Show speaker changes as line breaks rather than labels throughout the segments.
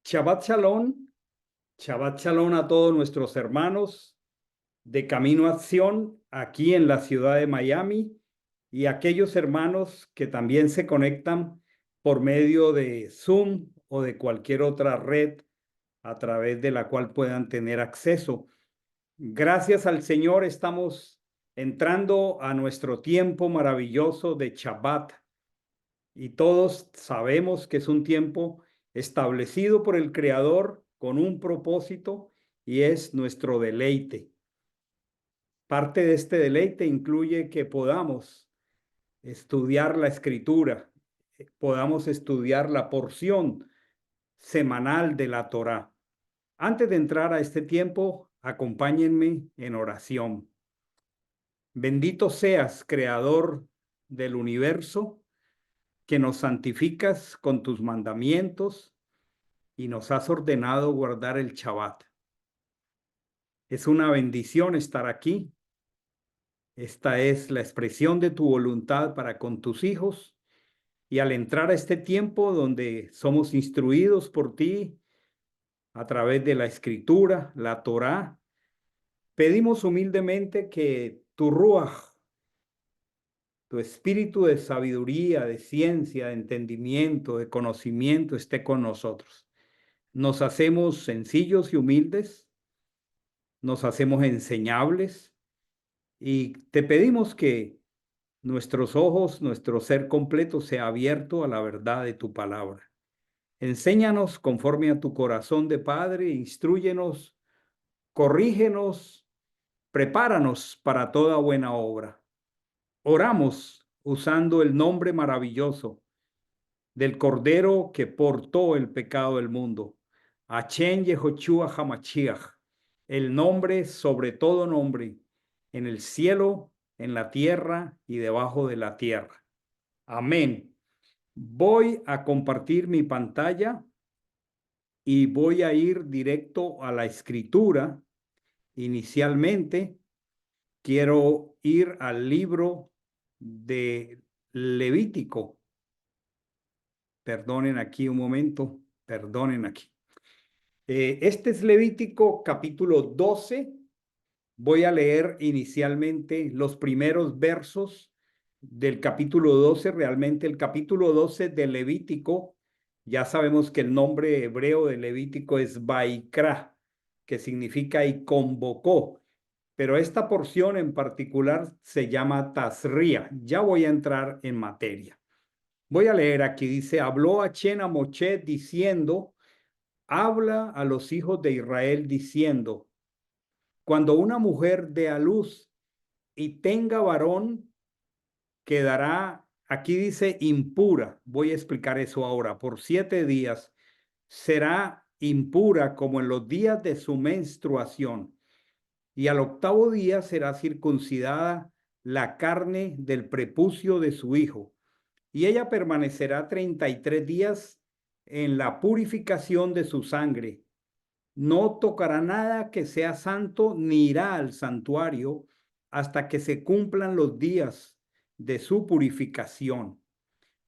Shabbat Shalom a todos nuestros hermanos de Camino a Acción aquí en la ciudad de Miami y aquellos hermanos que también se conectan por medio de Zoom o de cualquier otra red a través de la cual puedan tener acceso. Gracias al Señor estamos entrando a nuestro tiempo maravilloso de Shabbat y todos sabemos que es un tiempo establecido por el Creador con un propósito y es nuestro deleite. Parte de este deleite incluye que podamos estudiar la Escritura, podamos estudiar la porción semanal de la Torá. Antes de entrar a este tiempo, acompáñenme en oración. Bendito seas, Creador del universo, que nos santificas con tus mandamientos y nos has ordenado guardar el Shabbat. Es una bendición estar aquí. Esta es la expresión de tu voluntad para con tus hijos. Y al entrar a este tiempo donde somos instruidos por ti a través de la Escritura, la Torá, pedimos humildemente que tu Ruaj, tu espíritu de sabiduría, de ciencia, de entendimiento, de conocimiento esté con nosotros. Nos hacemos sencillos y humildes, nos hacemos enseñables y te pedimos que nuestros ojos, nuestro ser completo sea abierto a la verdad de tu palabra. Enséñanos conforme a tu corazón de Padre, instrúyenos, corrígenos, prepáranos para toda buena obra. Oramos usando el nombre maravilloso del Cordero que portó el pecado del mundo, Hashem Yehoshua HaMashiach, el nombre sobre todo nombre, en el cielo, en la tierra y debajo de la tierra. Amén. Voy a compartir mi pantalla y voy a ir directo a la escritura. Inicialmente, quiero ir al libro de Levítico. Perdonen aquí un momento, perdonen aquí. Este es Levítico capítulo 12. Voy a leer inicialmente los primeros versos del capítulo 12. Realmente el capítulo 12 de Levítico, ya sabemos que el nombre hebreo de Levítico es Vaikra, que significa y convocó. Pero esta porción en particular se llama Tazria. Ya voy a entrar en materia. Voy a leer aquí, dice, habló Hashem a Moshe diciendo, habla a los hijos de Israel diciendo, cuando una mujer dé a luz y tenga varón, quedará, aquí dice impura, voy a explicar eso ahora, por 7 días, será impura como en los días de su menstruación, y al 8º día será circuncidada la carne del prepucio de su hijo, y ella permanecerá 33 días en la purificación de su sangre. No tocará nada que sea santo, ni irá al santuario hasta que se cumplan los días de su purificación.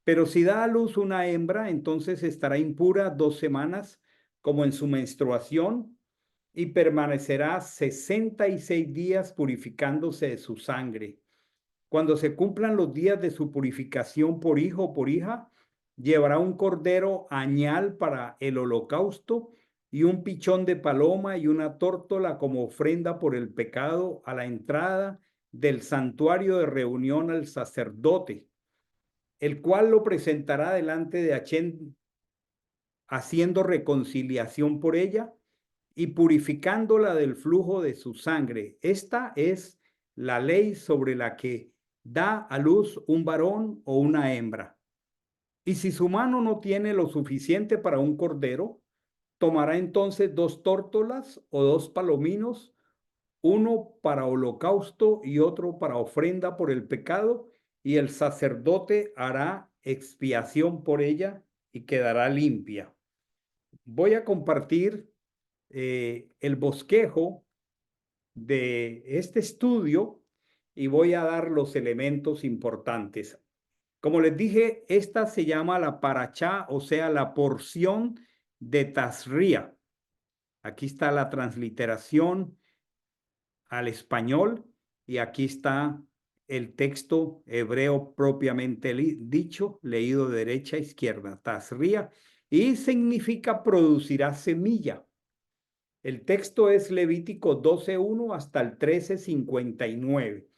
Pero si da a luz una hembra, entonces estará impura 2 semanas, como en su menstruación, y permanecerá 66 días purificándose de su sangre. Cuando se cumplan los días de su purificación por hijo o por hija, llevará un cordero añal para el holocausto y un pichón de paloma y una tórtola como ofrenda por el pecado a la entrada del santuario de reunión al sacerdote, el cual lo presentará delante de Hashem, haciendo reconciliación por ella y purificándola del flujo de su sangre. Esta es la ley sobre la que da a luz un varón o una hembra. Y si su mano no tiene lo suficiente para un cordero, tomará entonces 2 tórtolas o 2 palominos, uno para holocausto y otro para ofrenda por el pecado, y el sacerdote hará expiación por ella y quedará limpia. Voy a compartir el bosquejo de este estudio y voy a dar los elementos importantes. Como les dije, esta se llama la parachá, o sea, la porción de Tazria. Aquí está la transliteración al español y aquí está el texto hebreo propiamente dicho, leído de derecha a izquierda, Tazria, y significa producirá semilla. El texto es Levítico 12:1 hasta el 13:59.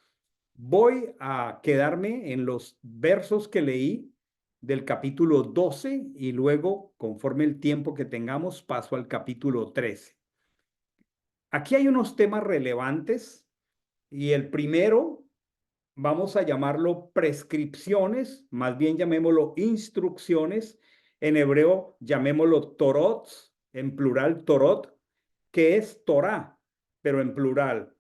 Voy a quedarme en los versos que leí del capítulo 12 y luego, conforme el tiempo que tengamos, paso al capítulo 13. Aquí hay unos temas relevantes y el primero, vamos a llamarlo prescripciones, más bien llamémoslo instrucciones, en hebreo llamémoslo torot, en plural torot, que es Torah, pero en plural.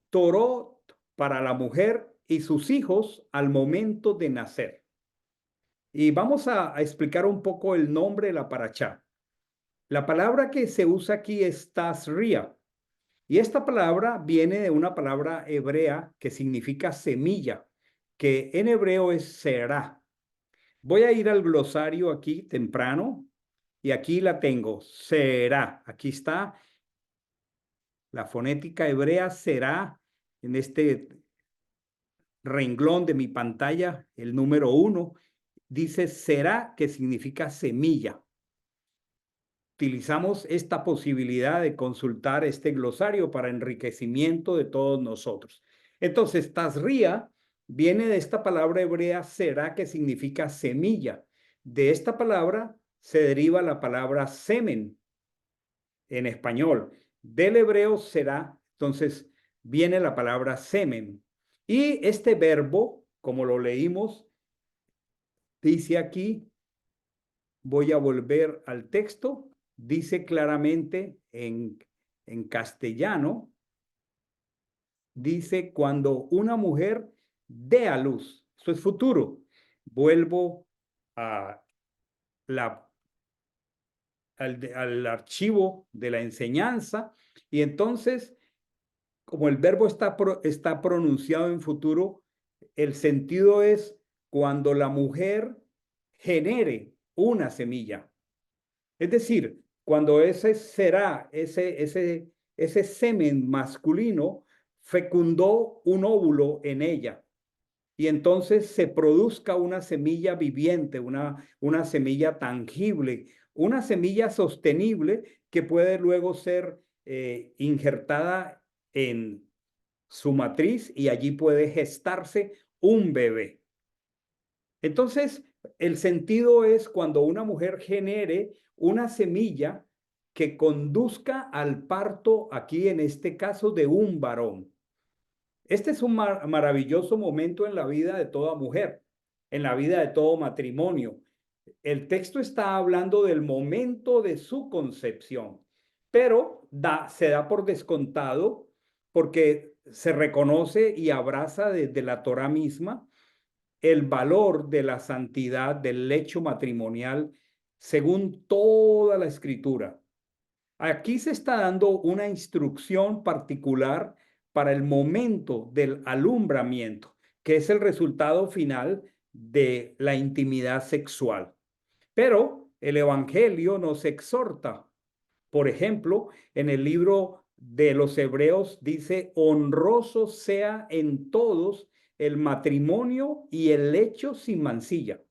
Torot para la mujer y sus hijos al momento de nacer. Y vamos a explicar un poco el nombre de la parachá. La palabra que se usa aquí es Tazria. Y esta palabra viene de una palabra hebrea que significa semilla, que en hebreo es será. Voy a ir al glosario aquí temprano y aquí la tengo, será. Aquí está la fonética hebrea, será en este renglón de mi pantalla, el número 1, dice será, que significa semilla. Utilizamos esta posibilidad de consultar este glosario para enriquecimiento de todos nosotros. Entonces, Tazria viene de esta palabra hebrea será, que significa semilla. De esta palabra se deriva la palabra semen en español. Del hebreo será, entonces viene la palabra semen. Y este verbo, como lo leímos, dice aquí, voy a volver al texto, dice claramente en castellano, dice cuando una mujer dé a luz, eso es futuro. Vuelvo a al archivo de la enseñanza y entonces, como el verbo está pronunciado en futuro, el sentido es cuando la mujer genere una semilla. Es decir, cuando ese será, ese semen masculino fecundó un óvulo en ella y entonces se produzca una semilla viviente, una semilla tangible, una semilla sostenible que puede luego ser injertada en su matriz y allí puede gestarse un bebé. Entonces, el sentido es cuando una mujer genere una semilla que conduzca al parto, aquí en este caso, de un varón. Este es un maravilloso momento en la vida de toda mujer, en la vida de todo matrimonio. El texto está hablando del momento de su concepción, pero se da por descontado porque se reconoce y abraza desde la Torá misma el valor de la santidad del lecho matrimonial según toda la escritura. Aquí se está dando una instrucción particular para el momento del alumbramiento, que es el resultado final de la intimidad sexual. Pero el Evangelio nos exhorta. Por ejemplo, en el libro de los Hebreos dice, honroso sea en todos el matrimonio y el lecho sin mancilla.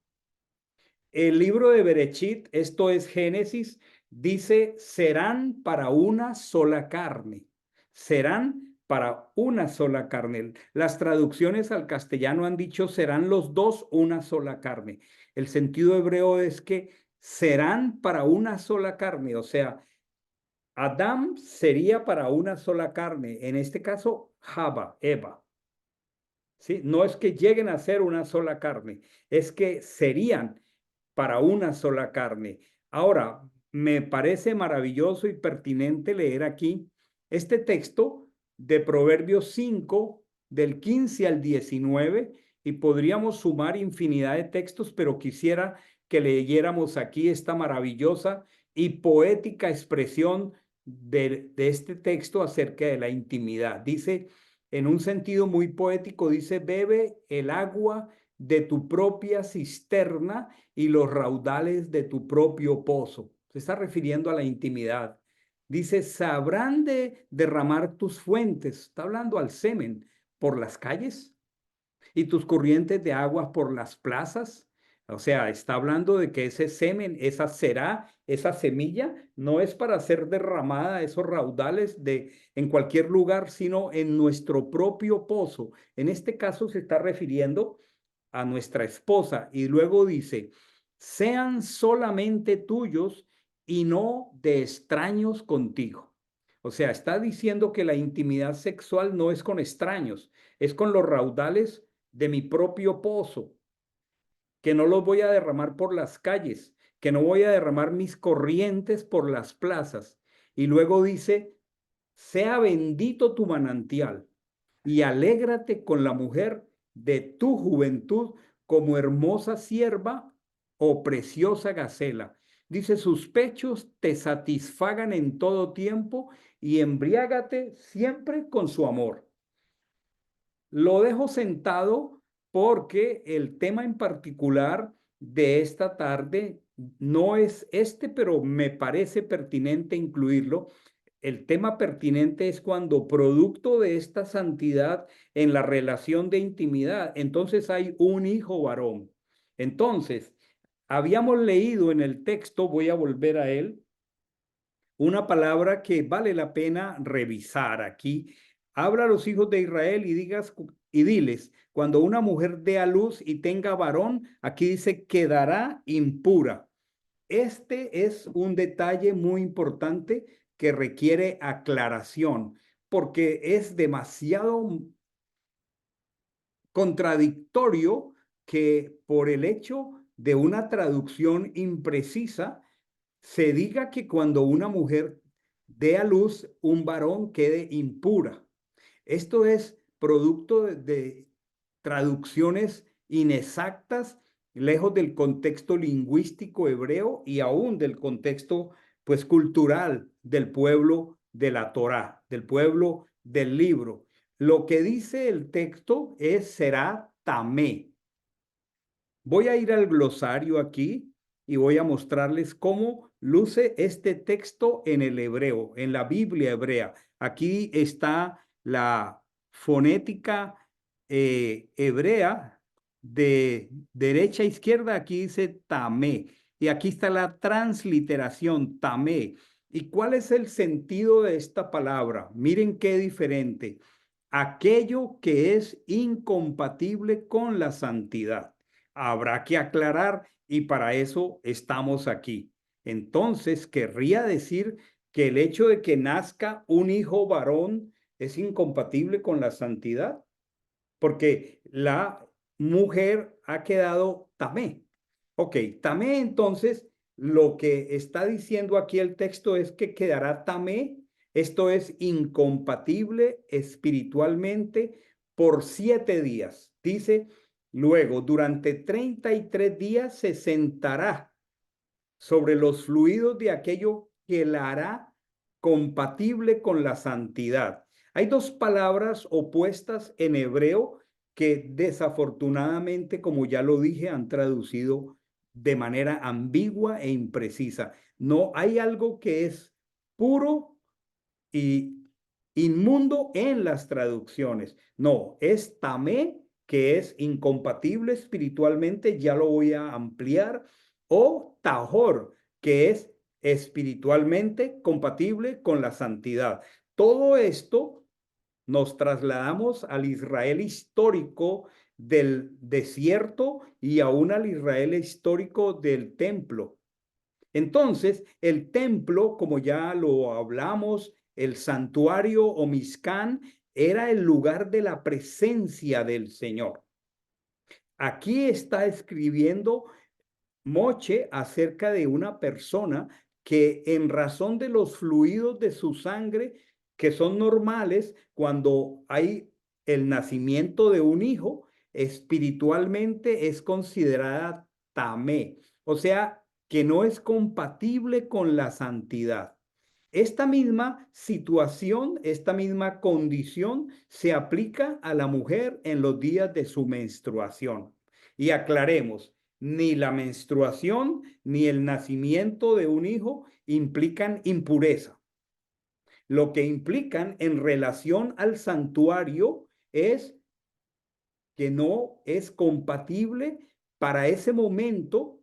El libro de Berechit, esto es Génesis, dice, serán para una sola carne. Serán para una sola carne. Las traducciones al castellano han dicho, serán los dos una sola carne. El sentido hebreo es que serán para una sola carne. O sea, Adán sería para una sola carne. En este caso, Java, Eva. ¿Sí? No es que lleguen a ser una sola carne, es que serían para una sola carne. Ahora, me parece maravilloso y pertinente leer aquí este texto de Proverbios 5, del 15 al 19, y podríamos sumar infinidad de textos, pero quisiera que leyéramos aquí esta maravillosa y poética expresión de este texto acerca de la intimidad. Dice, en un sentido muy poético, dice, bebe el agua de tu propia cisterna y los raudales de tu propio pozo. Se está refiriendo a la intimidad. Dice, sabrán de derramar tus fuentes, está hablando al semen, por las calles y tus corrientes de agua por las plazas. O sea, está hablando de que ese semen, esa será, esa semilla, no es para ser derramada esos raudales en cualquier lugar, sino en nuestro propio pozo. En este caso se está refiriendo a nuestra esposa y luego dice, sean solamente tuyos y no de extraños contigo. O sea, está diciendo que la intimidad sexual no es con extraños, es con los raudales de mi propio pozo, que no los voy a derramar por las calles, que no voy a derramar mis corrientes por las plazas. Y luego dice, sea bendito tu manantial y alégrate con la mujer de tu juventud como hermosa sierva o preciosa gacela. Dice, sus pechos te satisfagan en todo tiempo y embriágate siempre con su amor. Lo dejo sentado porque el tema en particular de esta tarde no es este, pero me parece pertinente incluirlo. El tema pertinente es cuando producto de esta santidad en la relación de intimidad, entonces hay un hijo varón. Entonces, habíamos leído en el texto, voy a volver a él, una palabra que vale la pena revisar aquí. Habla a los hijos de Israel y diles, cuando una mujer dé a luz y tenga varón, aquí dice quedará impura. Este es un detalle muy importante que requiere aclaración porque es demasiado contradictorio que por el hecho de una traducción imprecisa se diga que cuando una mujer dé a luz, un varón quede impura. Esto es producto de traducciones inexactas, lejos del contexto lingüístico hebreo y aún del contexto pues cultural del pueblo de la Torá, del pueblo del libro. Lo que dice el texto es será tamé. Voy a ir al glosario aquí y voy a mostrarles cómo luce este texto en el hebreo, en la Biblia hebrea. Aquí está la fonética hebrea de derecha a izquierda. Aquí dice tamé y aquí está la transliteración tamé. ¿Y cuál es el sentido de esta palabra? Miren qué diferente. Aquello que es incompatible con la santidad. Habrá que aclarar y para eso estamos aquí. Entonces, querría decir que el hecho de que nazca un hijo varón es incompatible con la santidad, porque la mujer ha quedado tamé. Ok, tamé entonces, lo que está diciendo aquí el texto es que quedará tamé, esto es incompatible espiritualmente por 7 días. Dice, luego, durante 33 días se sentará sobre los fluidos de aquello que la hará compatible con la santidad. Hay dos palabras opuestas en hebreo que desafortunadamente, como ya lo dije, han traducido de manera ambigua e imprecisa. No hay algo que es puro y inmundo en las traducciones. No, es tamé, que es incompatible espiritualmente, ya lo voy a ampliar, o tajor, que es espiritualmente compatible con la santidad. Todo esto nos trasladamos al Israel histórico del desierto y aún al Israel histórico del templo. Entonces, el templo, como ya lo hablamos, el santuario o Mizcán, era el lugar de la presencia del Señor. Aquí está escribiendo Moche acerca de una persona que en razón de los fluidos de su sangre, que son normales cuando hay el nacimiento de un hijo, espiritualmente es considerada tamé, o sea, que no es compatible con la santidad. Esta misma situación, esta misma condición se aplica a la mujer en los días de su menstruación. Y aclaremos, ni la menstruación, ni el nacimiento de un hijo implican impureza. Lo que implican en relación al santuario es que no es compatible para ese momento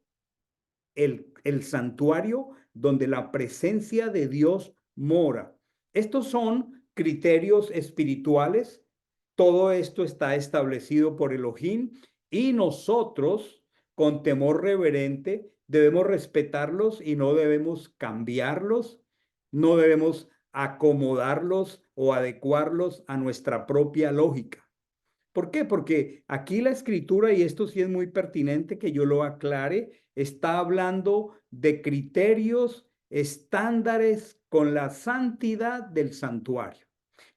el santuario donde la presencia de Dios mora. Estos son criterios espirituales. Todo esto está establecido por Elohim y nosotros, con temor reverente, debemos respetarlos y no debemos cambiarlos, no debemos acomodarlos o adecuarlos a nuestra propia lógica. ¿Por qué? Porque aquí la escritura, y esto sí es muy pertinente que yo lo aclare, está hablando de criterios, estándares con la santidad del santuario.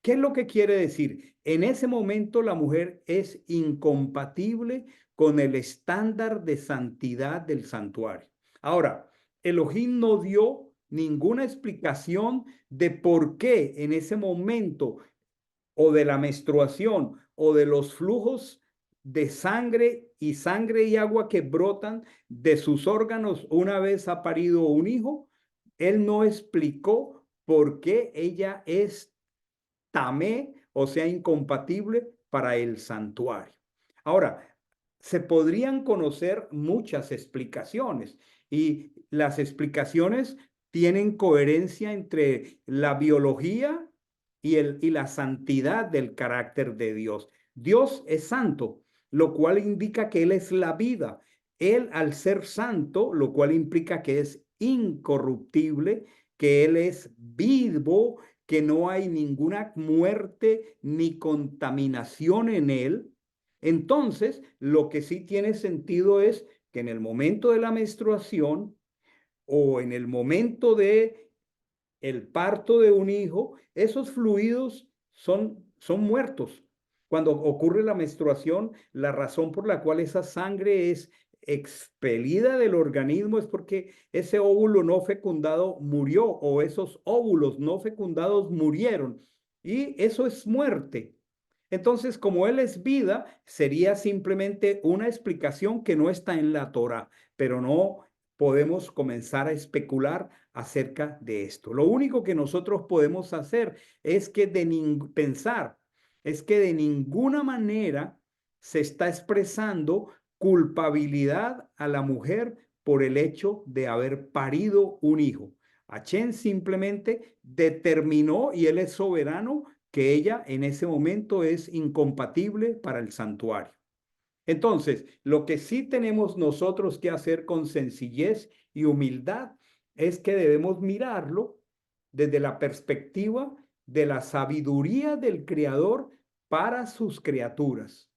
¿Qué es lo que quiere decir? En ese momento la mujer es incompatible con el estándar de santidad del santuario. Ahora, Elohim no dio ninguna explicación de por qué en ese momento o de la menstruación o de los flujos de sangre y agua que brotan de sus órganos una vez ha parido un hijo, él no explicó por qué ella es tamé, o sea, incompatible para el santuario. Ahora, se podrían conocer muchas explicaciones y las explicaciones tienen coherencia entre la biología y la santidad del carácter de Dios. Dios es santo, lo cual indica que Él es la vida. Él, al ser santo, lo cual implica que es incorruptible, que Él es vivo, que no hay ninguna muerte ni contaminación en Él. Entonces, lo que sí tiene sentido es que en el momento de la menstruación o en el momento de el parto de un hijo, esos fluidos son muertos. Cuando ocurre la menstruación, la razón por la cual esa sangre es expelida del organismo es porque ese óvulo no fecundado murió o esos óvulos no fecundados murieron y eso es muerte. Entonces, como Él es vida, sería simplemente una explicación que no está en la Torah, pero no podemos comenzar a especular acerca de esto. Lo único que nosotros podemos hacer es que pensar, es que de ninguna manera se está expresando culpabilidad a la mujer por el hecho de haber parido un hijo. Hachén simplemente determinó, y él es soberano, que ella en ese momento es incompatible para el santuario. Entonces, lo que sí tenemos nosotros que hacer con sencillez y humildad es que debemos mirarlo desde la perspectiva de la sabiduría del Creador para sus criaturas.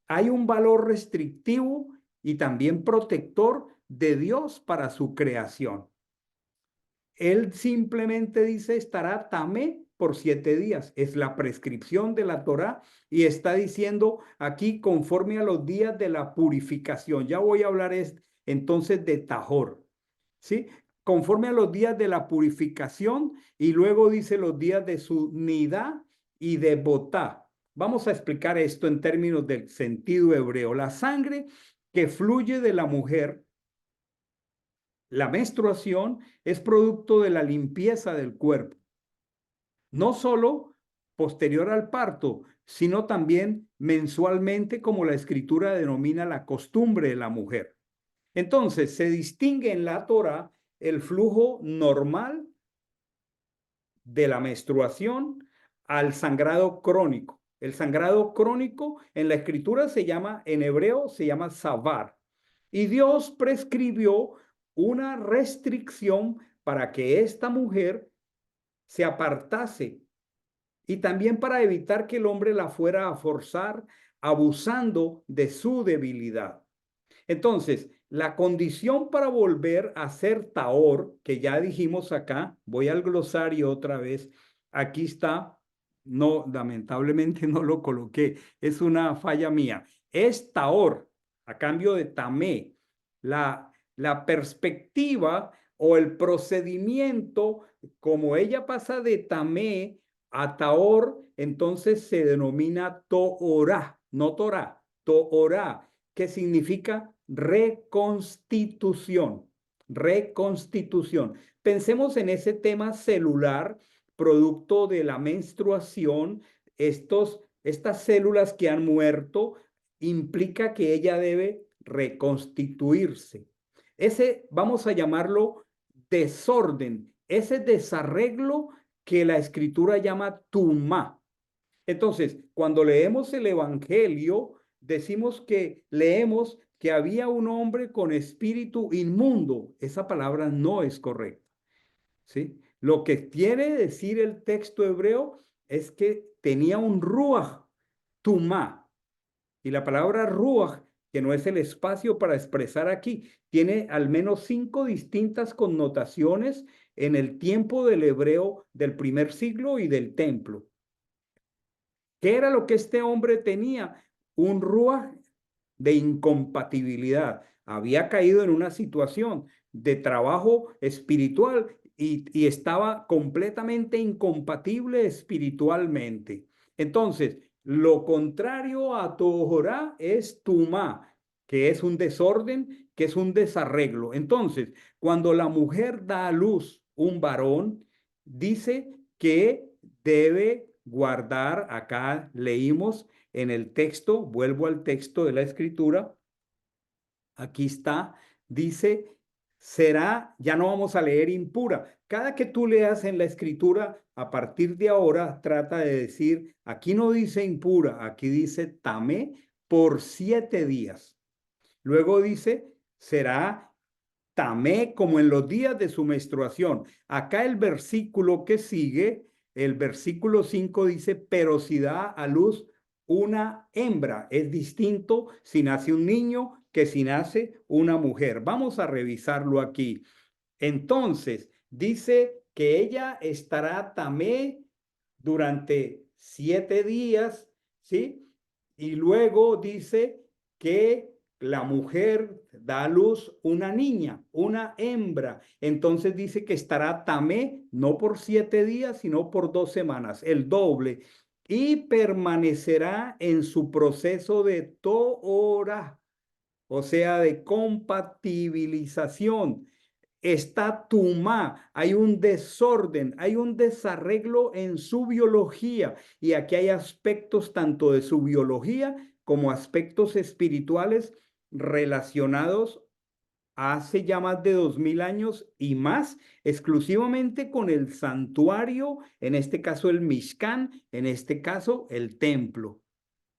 Hay un valor restrictivo y también protector de Dios para su creación. Él simplemente dice, estará tamé por 7 días. Es la prescripción de la Torá y está diciendo aquí conforme a los días de la purificación. Ya voy a hablar entonces de Tajor, ¿sí? Conforme a los días de la purificación y luego dice los días de su nidá y de botá. Vamos a explicar esto en términos del sentido hebreo. La sangre que fluye de la mujer, la menstruación, es producto de la limpieza del cuerpo, no solo posterior al parto, sino también mensualmente, como la escritura denomina la costumbre de la mujer. Entonces, se distingue en la Torá el flujo normal de la menstruación al sangrado crónico. El sangrado crónico en la escritura se llama, en hebreo, se llama savar. Y Dios prescribió una restricción para que esta mujer se apartase y también para evitar que el hombre la fuera a forzar abusando de su debilidad. Entonces, la condición para volver a ser Taor, que ya dijimos acá, voy al glosario otra vez, aquí está, no, lamentablemente no lo coloqué, es una falla mía, es Taor, a cambio de Tamé, la perspectiva o el procedimiento, como ella pasa de Tamé a Taor, entonces se denomina Toorá, no Torá, Toorá, que significa reconstitución. Reconstitución. Pensemos en ese tema celular, producto de la menstruación, estas células que han muerto, implica que ella debe reconstituirse. Ese, vamos a llamarlo desorden, ese desarreglo que la escritura llama tumá. Entonces, cuando leemos el Evangelio, decimos que leemos que había un hombre con espíritu inmundo. Esa palabra no es correcta, ¿sí? Lo que quiere decir el texto hebreo es que tenía un ruach, tumá. Y la palabra ruach, que no es el espacio para expresar aquí, tiene al menos 5 distintas connotaciones en el tiempo del hebreo del primer siglo y del templo. ¿Qué era lo que este hombre tenía? Un ruach de incompatibilidad. Había caído en una situación de trabajo espiritual y estaba completamente incompatible espiritualmente. Entonces, lo contrario a Tohorá es Tumá, que es un desorden, que es un desarreglo. Entonces, cuando la mujer da a luz un varón, dice que debe guardar, acá leímos en el texto, vuelvo al texto de la escritura, aquí está, dice, será, ya no vamos a leer impura. Cada que tú leas en la escritura, a partir de ahora, trata de decir, aquí no dice impura, aquí dice tamé por 7 días. Luego dice, será tamé como en los días de su menstruación. Acá el versículo que sigue, el versículo 5 dice, pero si da a luz una hembra, es distinto si nace un niño que si nace una mujer. Vamos a revisarlo aquí. Entonces, dice que ella estará tamé durante 7 días, ¿sí? Y luego dice que la mujer da a luz una niña, una hembra. Entonces dice que estará tamé no por 7 días, sino por 2 semanas, el doble. Y permanecerá en su proceso de tohora, o sea, de compatibilización. Está tumá, hay un desorden, hay un desarreglo en su biología y aquí hay aspectos tanto de su biología como aspectos espirituales relacionados hace ya más de 2000 años y más, exclusivamente con el santuario, en este caso el Mishkan, en este caso el templo.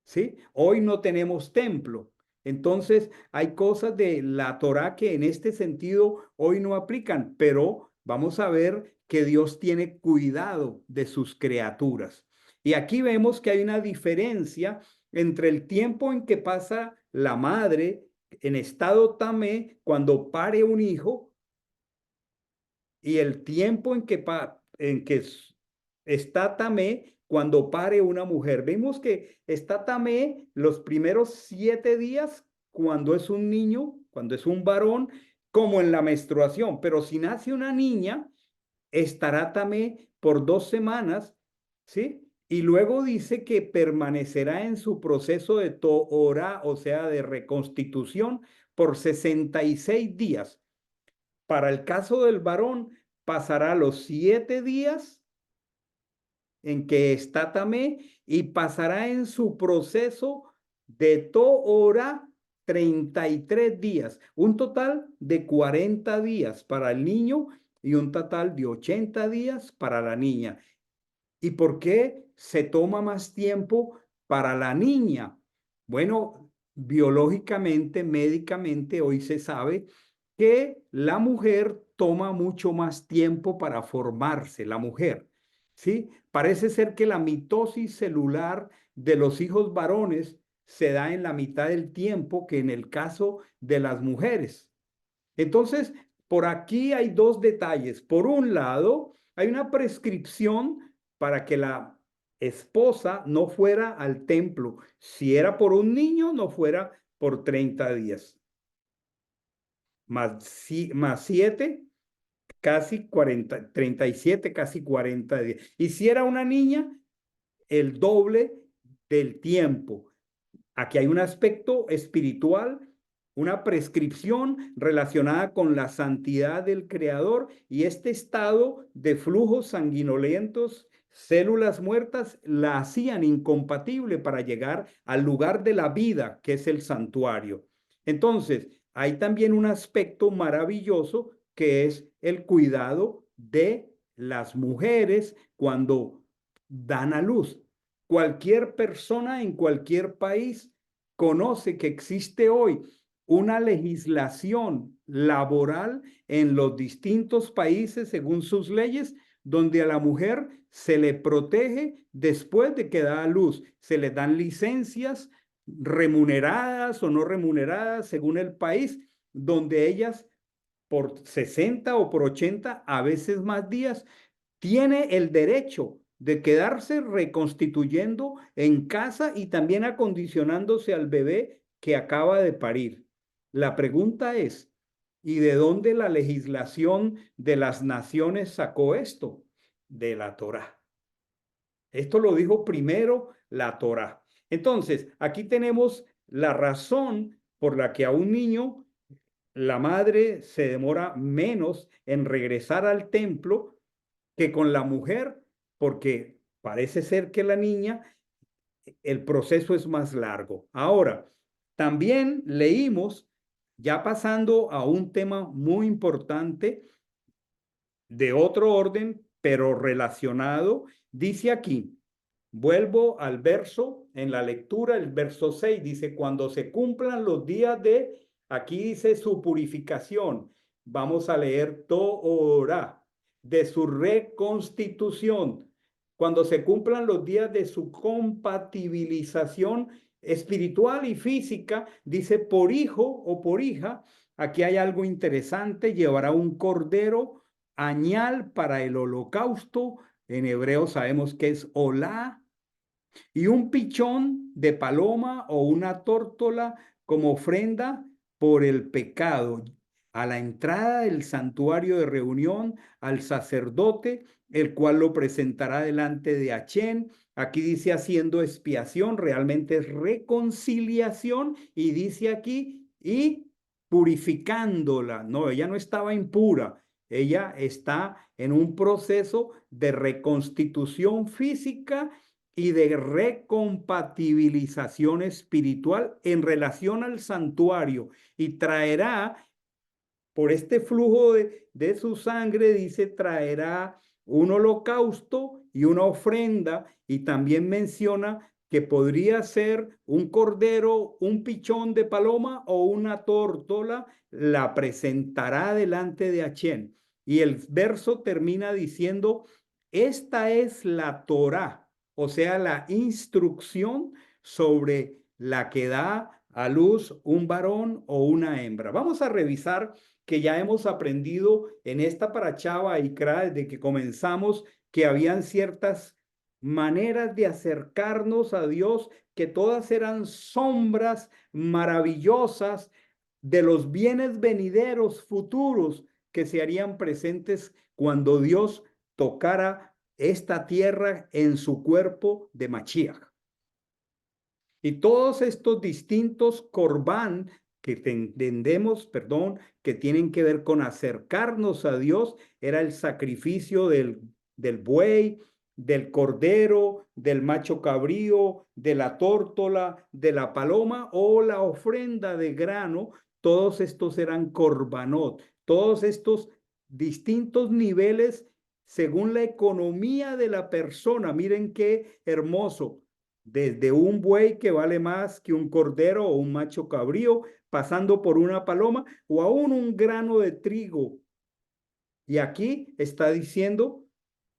¿Sí? Hoy no tenemos templo. Entonces, hay cosas de la Torá que en este sentido hoy no aplican, pero vamos a ver que Dios tiene cuidado de sus criaturas. Y aquí vemos que hay una diferencia entre el tiempo en que pasa la madre en estado tamé cuando pare un hijo y el tiempo en que está tamé cuando pare una mujer. Vemos que está tamé los primeros 7 días cuando es un niño, cuando es un varón, como en la menstruación, pero si nace una niña, estará tamé por 2 semanas, ¿sí? Y luego dice que permanecerá en su proceso de tohora, o sea, de reconstitución, por 66 días. Para el caso del varón, pasará los 7 días en que está tamé y pasará en su proceso de tohora 33 días, un total de 40 días para el niño y un total de 80 días para la niña. ¿Y por qué se toma más tiempo para la niña? Bueno, biológicamente, médicamente, hoy se sabe que la mujer toma mucho más tiempo para formarse, la mujer, ¿sí? Parece ser que la mitosis celular de los hijos varones se da en la mitad del tiempo que en el caso de las mujeres. Entonces, por aquí hay dos detalles. Por un lado, hay una prescripción para que la esposa no fuera al templo. Si era por un niño, no fuera por 30 días. Más 7, casi 40, 37, casi 40 días. Y si era una niña, el doble del tiempo. Aquí hay un aspecto espiritual una prescripción relacionada con la santidad del Creador y este estado de flujos sanguinolentos, células muertas, la hacían incompatible para llegar al lugar de la vida, que es el santuario. Entonces, hay también un aspecto maravilloso que es el cuidado de las mujeres cuando dan a luz. Cualquier persona en cualquier país conoce que existe hoy una legislación laboral en los distintos países según sus leyes, donde a la mujer se le protege después de que da a luz. Se le dan licencias remuneradas o no remuneradas según el país, donde ellas por 60 o por 80, a veces más días, tiene el derecho de quedarse reconstituyendo en casa y también acondicionándose al bebé que acaba de parir. La pregunta es, ¿y de dónde la legislación de las naciones sacó esto? De la Torá. Esto lo dijo primero la Torá. Entonces, aquí tenemos la razón por la que a un niño la madre se demora menos en regresar al templo que con la mujer, porque parece ser que la niña, el proceso es más largo. Ahora, también leímos, ya pasando a un tema muy importante de otro orden, pero relacionado, dice aquí, vuelvo al verso, en la lectura, el verso 6 dice, cuando se cumplan los días de, aquí dice su purificación, vamos a leer Torah, de su reconstitución, cuando se cumplan los días de su compatibilización espiritual y física, dice por hijo o por hija, aquí hay algo interesante, llevará un cordero añal para el holocausto, en hebreo sabemos que es olá, y un pichón de paloma o una tórtola como ofrenda por el pecado. A la entrada del santuario de reunión, al sacerdote, el cual lo presentará delante de Achén. Aquí dice haciendo expiación, realmente es reconciliación, y dice aquí, y purificándola. No, ella no estaba impura, ella está en un proceso de reconstitución física y de recompatibilización espiritual en relación al santuario, y traerá por este flujo de su sangre, dice, traerá un holocausto y una ofrenda, y también menciona que podría ser un cordero, un pichón de paloma o una tórtola, la presentará delante de Achén. Y el verso termina diciendo, esta es la Torá, o sea, la instrucción sobre la que da a luz un varón o una hembra. Vamos a revisar que ya hemos aprendido en esta parashá Vaikra desde que comenzamos, que habían ciertas maneras de acercarnos a Dios, que todas eran sombras maravillosas de los bienes venideros futuros que se harían presentes cuando Dios tocara esta tierra en su cuerpo de Mashiach. Y todos estos distintos corbán que entendemos, perdón, que tienen que ver con acercarnos a Dios, era el sacrificio del buey, del cordero, del macho cabrío, de la tórtola, de la paloma o la ofrenda de grano. Todos estos eran corbanot, todos estos distintos niveles según la economía de la persona. Miren qué hermoso, desde un buey que vale más que un cordero o un macho cabrío, pasando por una paloma o aún un grano de trigo. Y aquí está diciendo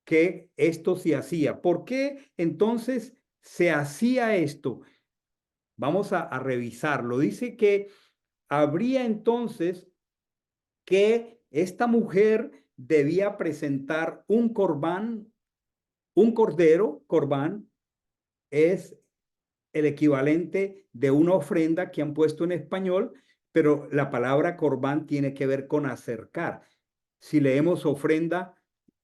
que esto se hacía. ¿Por qué entonces se hacía esto? Vamos a revisarlo. Dice que habría entonces que esta mujer debía presentar un corbán, un cordero, corbán, es el equivalente de una ofrenda que han puesto en español, pero la palabra corbán tiene que ver con acercar. Si leemos ofrenda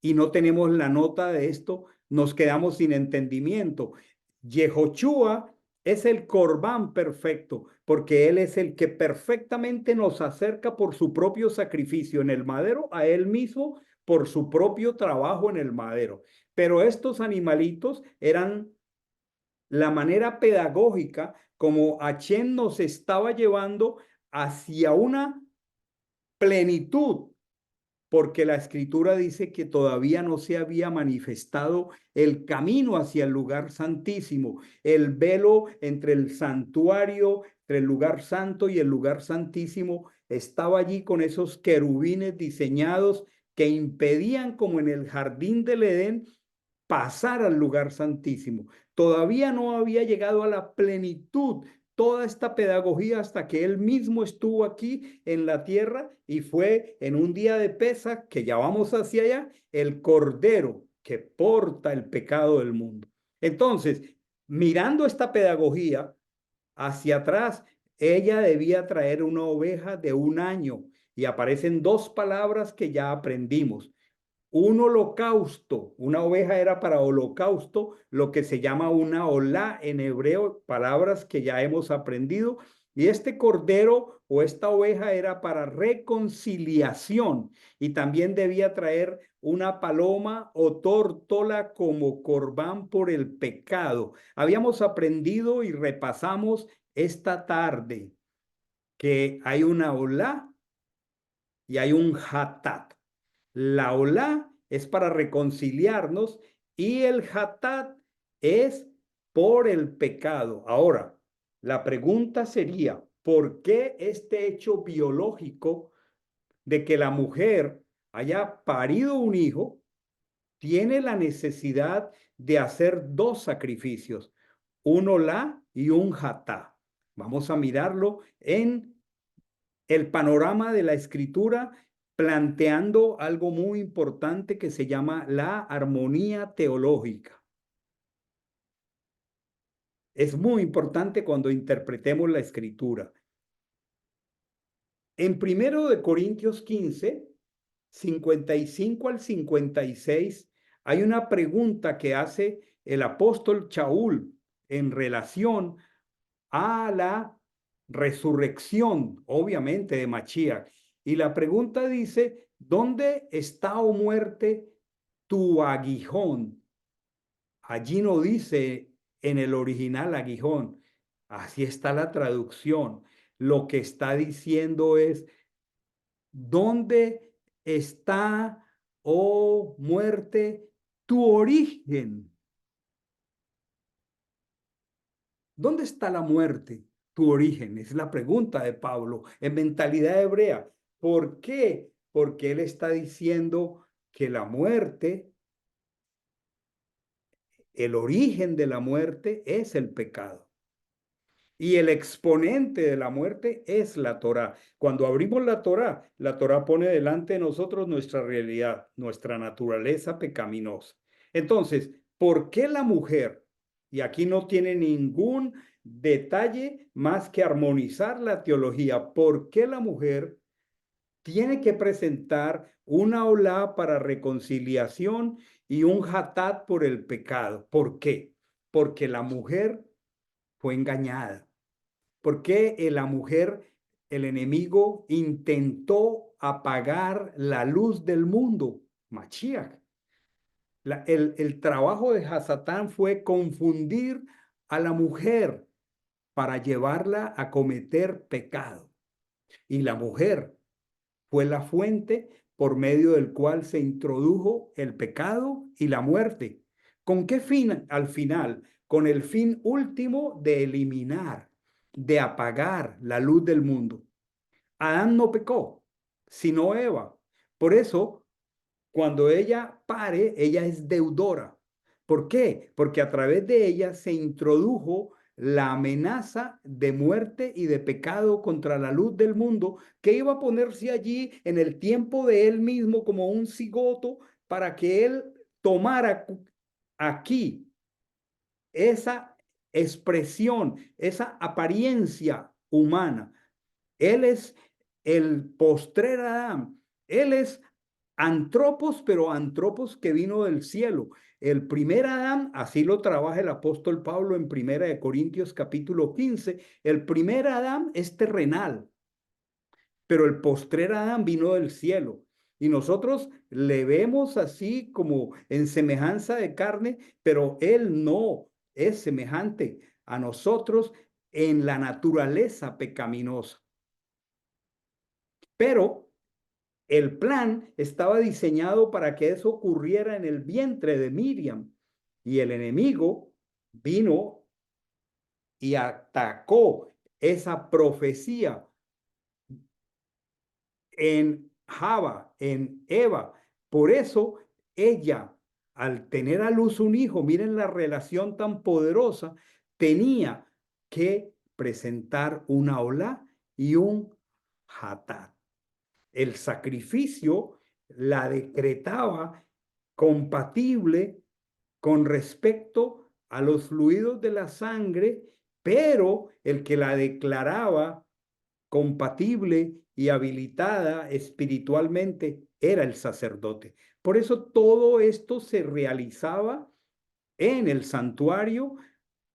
y no tenemos la nota de esto, nos quedamos sin entendimiento. Yehoshua es el Corbán perfecto, porque Él es el que perfectamente nos acerca por su propio sacrificio en el madero a Él mismo, por su propio trabajo en el madero. Pero estos animalitos eran la manera pedagógica como Hashem nos estaba llevando hacia una plenitud, porque la escritura dice que todavía no se había manifestado el camino hacia el lugar santísimo, el velo entre el santuario, entre el lugar santo y el lugar santísimo, estaba allí con esos querubines diseñados que impedían, como en el jardín del Edén, pasar al lugar santísimo. Todavía no había llegado a la plenitud toda esta pedagogía hasta que él mismo estuvo aquí en la tierra y fue en un día de Pesaj, que ya vamos hacia allá, el Cordero que porta el pecado del mundo. Entonces, mirando esta pedagogía hacia atrás, ella debía traer una oveja de un año y aparecen dos palabras que ya aprendimos: un holocausto. Una oveja era para holocausto, lo que se llama una olá en hebreo, palabras que ya hemos aprendido. Y este cordero o esta oveja era para reconciliación y también debía traer una paloma o tórtola como corbán por el pecado. Habíamos aprendido y repasamos esta tarde que hay una olá y hay un hatat. La olá es para reconciliarnos y el hatat es por el pecado. Ahora, la pregunta sería, ¿por qué este hecho biológico de que la mujer haya parido un hijo tiene la necesidad de hacer dos sacrificios, un olá y un hatá? Vamos a mirarlo en el panorama de la escritura, planteando algo muy importante que se llama la armonía teológica. Es muy importante cuando interpretemos la escritura. En 1 Corintios 15, 55 al 56, hay una pregunta que hace el apóstol Shaul en relación a la resurrección, obviamente, de Mashiach. Y la pregunta dice, ¿dónde está, oh muerte, tu aguijón? Allí no dice en el original aguijón, así está la traducción. Lo que está diciendo es, ¿dónde está, oh muerte, tu origen? ¿Dónde está la muerte? Tu origen, es la pregunta de Pablo en mentalidad hebrea. ¿Por qué? Porque él está diciendo que la muerte, el origen de la muerte es el pecado. Y el exponente de la muerte es la Torá. Cuando abrimos la Torá pone delante de nosotros nuestra realidad, nuestra naturaleza pecaminosa. Entonces, ¿por qué la mujer? Y aquí no tiene ningún detalle más que armonizar la teología. ¿Por qué la mujer tiene que presentar una olá para reconciliación y un hatat por el pecado? ¿Por qué? Porque la mujer fue engañada. ¿Por qué la mujer, el enemigo, intentó apagar la luz del mundo? Mashiach. El trabajo de Hasatán fue confundir a la mujer para llevarla a cometer pecado. Y la mujer fue la fuente por medio del cual se introdujo el pecado y la muerte. ¿Con qué fin al final? Con el fin último de eliminar, de apagar la luz del mundo. Adán no pecó, sino Eva. Por eso, cuando ella pare, ella es deudora. ¿Por qué? Porque a través de ella se introdujo la amenaza de muerte y de pecado contra la luz del mundo, que iba a ponerse allí en el tiempo de él mismo como un cigoto para que él tomara aquí esa expresión, esa apariencia humana. Él es el postrer Adán. Él es Antropos, pero antropos que vino del cielo. El primer Adán, así lo trabaja el apóstol Pablo en Primera de Corintios capítulo 15, el primer Adán es terrenal, pero el postrer Adán vino del cielo. Y nosotros le vemos así como en semejanza de carne, pero él no es semejante a nosotros en la naturaleza pecaminosa. Pero el plan estaba diseñado para que eso ocurriera en el vientre de Miriam. Y el enemigo vino y atacó esa profecía en Java, en Eva. Por eso ella, al tener a luz un hijo, miren la relación tan poderosa, tenía que presentar una olá y un hatat. El sacrificio la decretaba compatible con respecto a los fluidos de la sangre, pero el que la declaraba compatible y habilitada espiritualmente era el sacerdote. Por eso todo esto se realizaba en el santuario,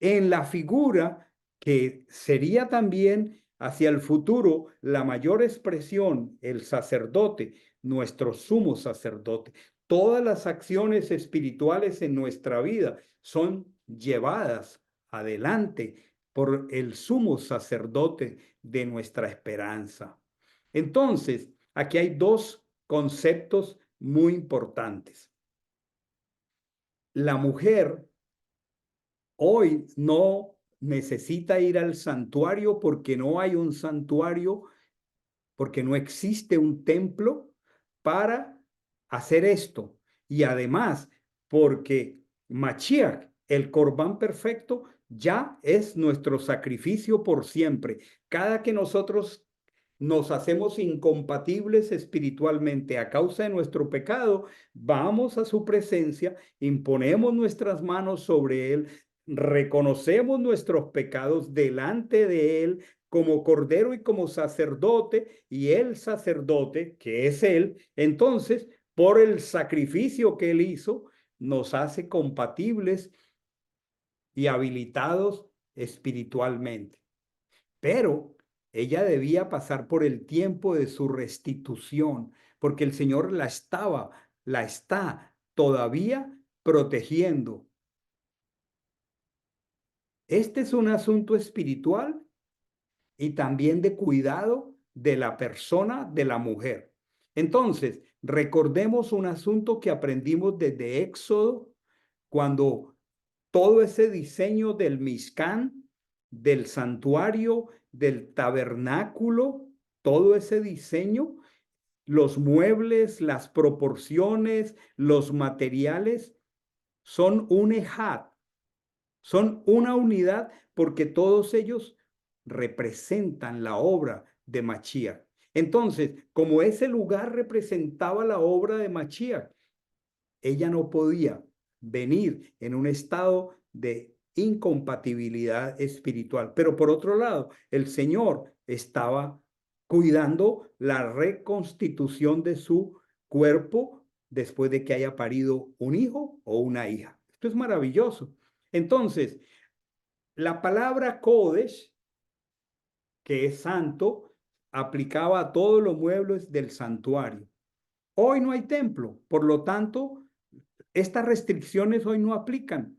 en la figura que sería también hacia el futuro la mayor expresión, el sacerdote, nuestro sumo sacerdote. Todas las acciones espirituales en nuestra vida son llevadas adelante por el sumo sacerdote de nuestra esperanza. Entonces, aquí hay dos conceptos muy importantes. La mujer hoy no necesita ir al santuario porque no hay un santuario, porque no existe un templo para hacer esto. Y además, porque Mashiach, el Corbán perfecto, ya es nuestro sacrificio por siempre. Cada que nosotros nos hacemos incompatibles espiritualmente a causa de nuestro pecado, vamos a su presencia, imponemos nuestras manos sobre él, reconocemos nuestros pecados delante de él como cordero y como sacerdote, y el sacerdote, que es él, entonces, por el sacrificio que él hizo, nos hace compatibles y habilitados espiritualmente. Pero ella debía pasar por el tiempo de su restitución, porque el Señor la está todavía protegiendo. Este es un asunto espiritual y también de cuidado de la persona, de la mujer. Entonces, recordemos un asunto que aprendimos desde Éxodo, cuando todo ese diseño del Mishkan, del santuario, del tabernáculo, todo ese diseño, los muebles, las proporciones, los materiales, son un ejad, son una unidad porque todos ellos representan la obra de Mashiach. Entonces, como ese lugar representaba la obra de Mashiach, ella no podía venir en un estado de incompatibilidad espiritual. Pero por otro lado, el Señor estaba cuidando la reconstitución de su cuerpo después de que haya parido un hijo o una hija. Esto es maravilloso. Entonces, la palabra Kodesh, que es santo, aplicaba a todos los muebles del santuario. Hoy no hay templo, por lo tanto, estas restricciones hoy no aplican,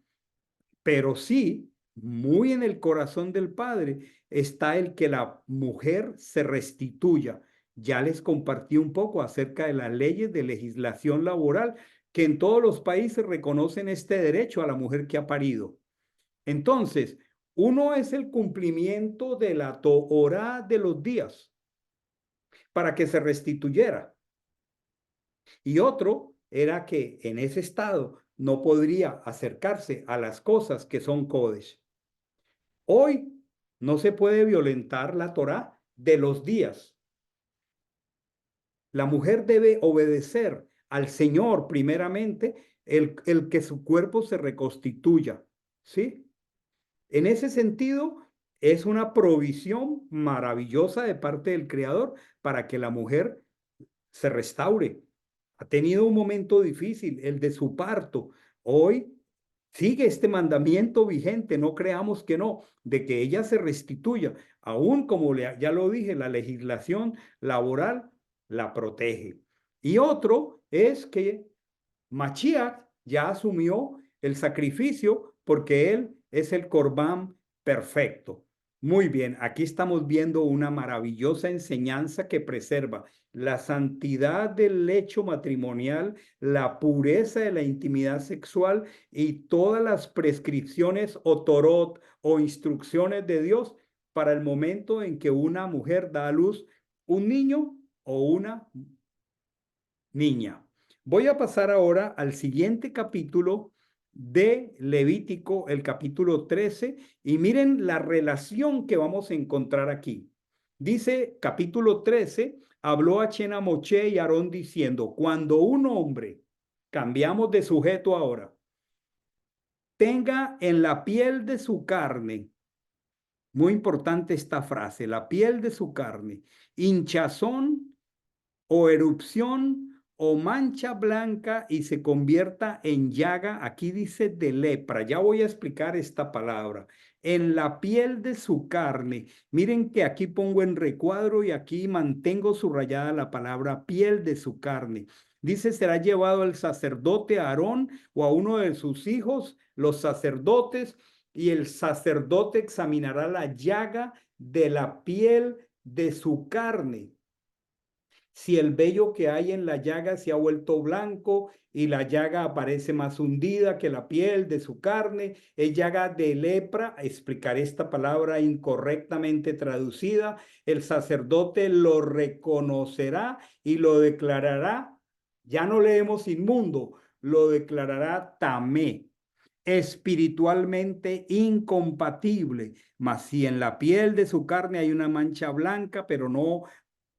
pero sí, muy en el corazón del Padre está el que la mujer se restituya. Ya les compartí un poco acerca de las leyes de legislación laboral que en todos los países reconocen este derecho a la mujer que ha parido. Entonces, uno es el cumplimiento de la Torá de los días para que se restituyera. Y otro era que en ese estado no podría acercarse a las cosas que son Kodesh. Hoy no se puede violentar la Torá de los días. La mujer debe obedecer al Señor primeramente, el que su cuerpo se reconstituya. ¿Sí? En ese sentido, es una provisión maravillosa de parte del Creador para que la mujer se restaure. Ha tenido un momento difícil, el de su parto. Hoy sigue este mandamiento vigente, no creamos que no, de que ella se restituya. Aún como ya lo dije, la legislación laboral la protege. Y otro es que Mashiach ya asumió el sacrificio porque él es el Corbán perfecto. Muy bien, aquí estamos viendo una maravillosa enseñanza que preserva la santidad del lecho matrimonial, la pureza de la intimidad sexual y todas las prescripciones o torot o instrucciones de Dios para el momento en que una mujer da a luz un niño o una niña. Voy a pasar ahora al siguiente capítulo de Levítico, el capítulo 13, y miren la relación que vamos a encontrar aquí. Dice capítulo 13, habló a Chena Moche y Aarón diciendo, cuando un hombre, cambiamos de sujeto ahora, tenga en la piel de su carne, muy importante esta frase, la piel de su carne, hinchazón o erupción o mancha blanca y se convierta en llaga, aquí dice de lepra, ya voy a explicar esta palabra, en la piel de su carne. Miren que aquí pongo en recuadro y aquí mantengo subrayada la palabra piel de su carne. Dice, será llevado al sacerdote Aarón o a uno de sus hijos, los sacerdotes, y el sacerdote examinará la llaga de la piel de su carne. Si el vello que hay en la llaga se ha vuelto blanco y la llaga aparece más hundida que la piel de su carne, es llaga de lepra, explicaré esta palabra incorrectamente traducida, el sacerdote lo reconocerá y lo declarará, ya no leemos inmundo, lo declarará tamé, espiritualmente incompatible. Mas si en la piel de su carne hay una mancha blanca, pero no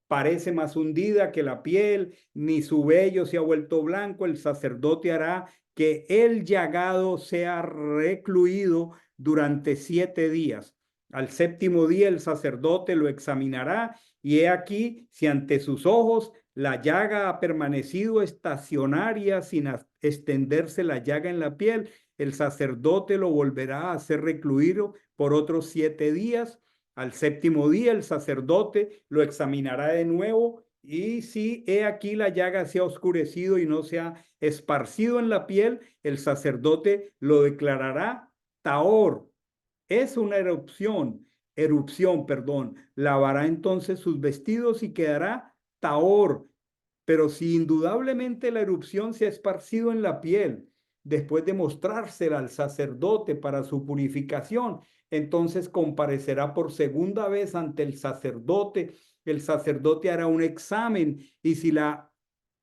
parece más hundida que la piel, ni su vello se ha vuelto blanco, el sacerdote hará que el llagado sea recluido durante 7 días. Al séptimo día el sacerdote lo examinará y he aquí si ante sus ojos la llaga ha permanecido estacionaria sin extenderse la llaga en la piel, el sacerdote lo volverá a hacer recluido por otros 7 días. Al séptimo día el sacerdote lo examinará de nuevo y si he aquí la llaga se ha oscurecido y no se ha esparcido en la piel, el sacerdote lo declarará tahor. Es una erupción, lavará entonces sus vestidos y quedará tahor. Pero si indudablemente la erupción se ha esparcido en la piel, después de mostrársela al sacerdote para su purificación, entonces comparecerá por segunda vez ante el sacerdote. El sacerdote hará un examen y si la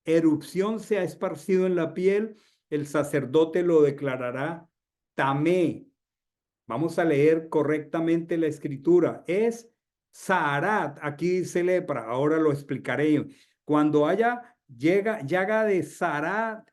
erupción se ha esparcido en la piel, el sacerdote lo declarará tamé. Vamos a leer correctamente la escritura. Es Zaharat, aquí dice lepra, ahora lo explicaré. Cuando haya llaga de Zaharat,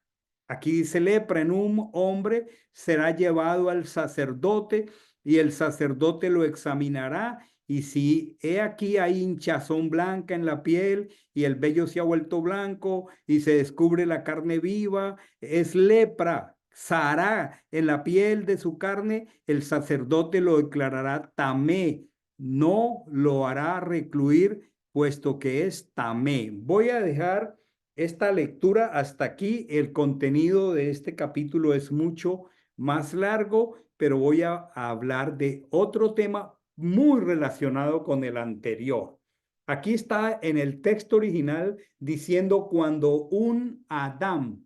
aquí dice lepra en un hombre, será llevado al sacerdote y el sacerdote lo examinará. Y si he aquí hay hinchazón blanca en la piel y el vello se ha vuelto blanco y se descubre la carne viva, es lepra. Sará en la piel de su carne, el sacerdote lo declarará tamé, no lo hará recluir, puesto que es tamé. Voy a dejar esta lectura hasta aquí. El contenido de este capítulo es mucho más largo, pero voy a hablar de otro tema muy relacionado con el anterior. Aquí está en el texto original diciendo cuando un Adán,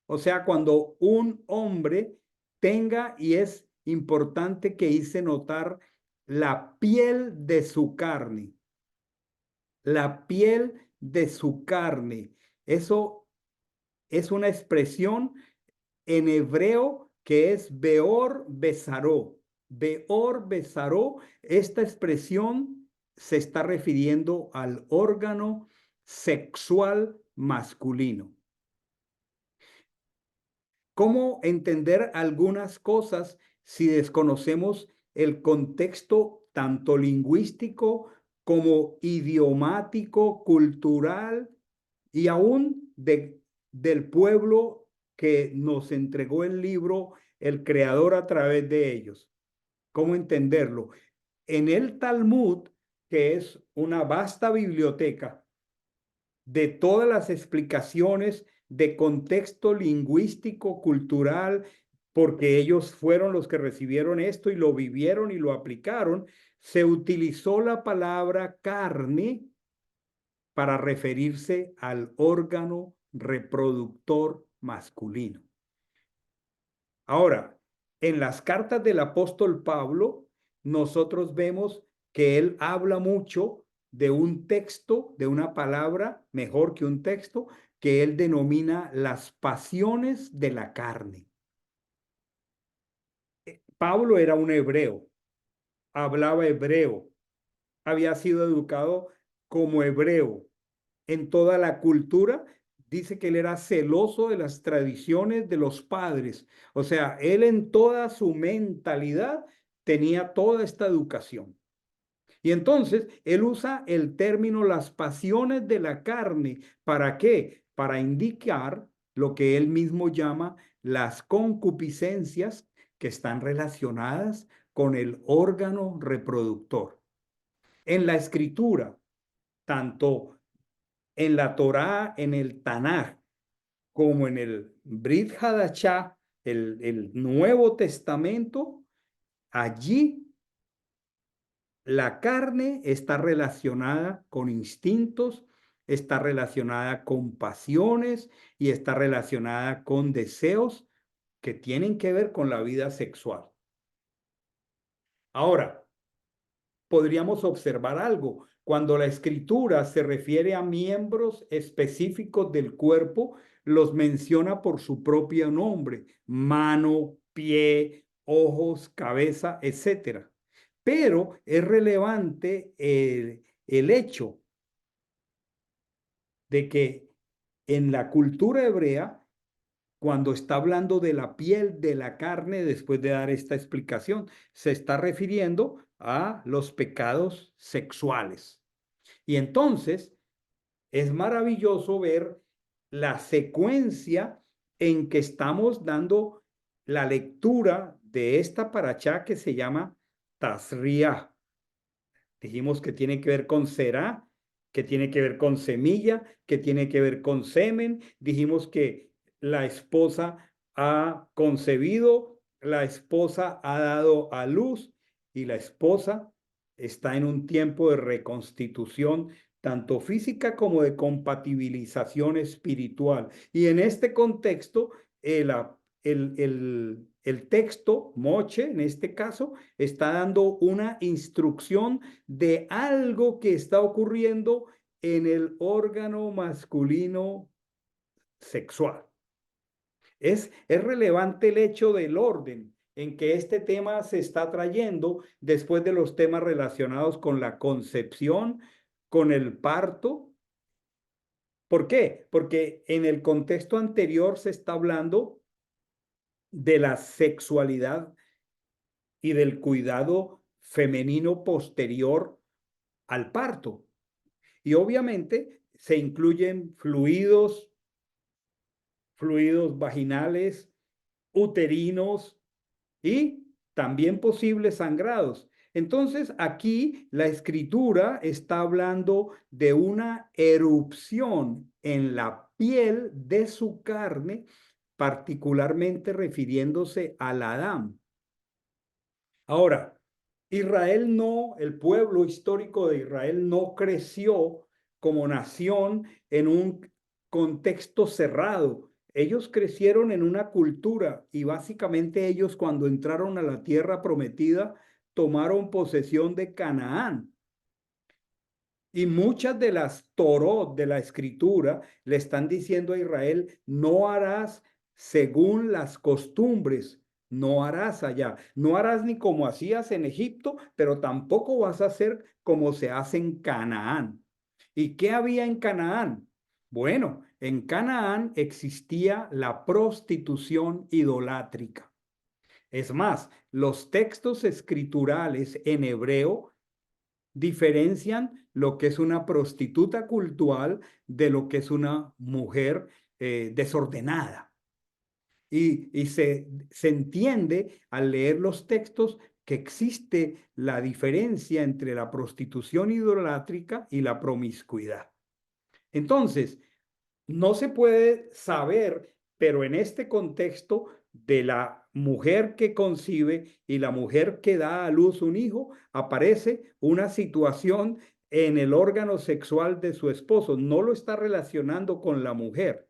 o sea, cuando un hombre tenga, y es importante que hice notar, la piel de su carne, la piel de su carne. Eso es una expresión en hebreo que es Beor Besaró. Beor Besaró, esta expresión se está refiriendo al órgano sexual masculino. ¿Cómo entender algunas cosas si desconocemos el contexto tanto lingüístico como idiomático, cultural y aún de del pueblo que nos entregó el libro el Creador a través de ellos. ¿Cómo entenderlo? En el Talmud, que es una vasta biblioteca de todas las explicaciones de contexto lingüístico, cultural, porque ellos fueron los que recibieron esto y lo vivieron y lo aplicaron, se utilizó la palabra carne para referirse al órgano reproductor masculino. Ahora, en las cartas del apóstol Pablo, nosotros vemos que él habla mucho de un texto, de una palabra, mejor que un texto, que él denomina las pasiones de la carne. Pablo era un hebreo, hablaba hebreo, había sido educado como hebreo. En toda la cultura, dice que él era celoso de las tradiciones de los padres. O sea, él en toda su mentalidad tenía toda esta educación. Y entonces él usa el término las pasiones de la carne. ¿Para qué? Para indicar lo que él mismo llama las concupiscencias que están relacionadas con el órgano reproductor. En la escritura, tanto en la Torá, en el Tanaj, como en el Brit Hadashah, el Nuevo Testamento, allí la carne está relacionada con instintos, está relacionada con pasiones y está relacionada con deseos que tienen que ver con la vida sexual. Ahora, podríamos observar algo. Cuando la escritura se refiere a miembros específicos del cuerpo, los menciona por su propio nombre: mano, pie, ojos, cabeza, etcétera. Pero es relevante el hecho de que en la cultura hebrea, cuando está hablando de la piel, de la carne, después de dar esta explicación, se está refiriendo a los pecados sexuales. Y entonces es maravilloso ver la secuencia en que estamos dando la lectura de esta parachá que se llama Tazriah. Dijimos que tiene que ver con será, que tiene que ver con semilla, que tiene que ver con semen. Dijimos que la esposa ha concebido, la esposa ha dado a luz y la esposa está en un tiempo de reconstitución, tanto física como de compatibilización espiritual. Y en este contexto, el texto, Moche, en este caso, está dando una instrucción de algo que está ocurriendo en el órgano masculino sexual. Es relevante el hecho del orden en que este tema se está trayendo después de los temas relacionados con la concepción, con el parto. ¿Por qué? Porque en el contexto anterior se está hablando de la sexualidad y del cuidado femenino posterior al parto. Y obviamente se incluyen fluidos vaginales, uterinos y también posibles sangrados. Entonces, aquí la escritura está hablando de una erupción en la piel de su carne, particularmente refiriéndose al Adán. Ahora, Israel no, el pueblo histórico de Israel no creció como nación en un contexto cerrado. Ellos crecieron en una cultura y básicamente ellos cuando entraron a la tierra prometida tomaron posesión de Canaán. Y muchas de las Torot de la escritura le están diciendo a Israel: no harás según las costumbres, no harás allá, no harás ni como hacías en Egipto, pero tampoco vas a hacer como se hace en Canaán. ¿Y qué había en Canaán? Bueno, en Canaán existía la prostitución idolátrica. Es más, los textos escriturales en hebreo diferencian lo que es una prostituta cultural de lo que es una mujer desordenada. Y se entiende al leer los textos que existe la diferencia entre la prostitución idolátrica y la promiscuidad. Entonces, no se puede saber, pero en este contexto de la mujer que concibe y la mujer que da a luz un hijo, aparece una situación en el órgano sexual de su esposo. No lo está relacionando con la mujer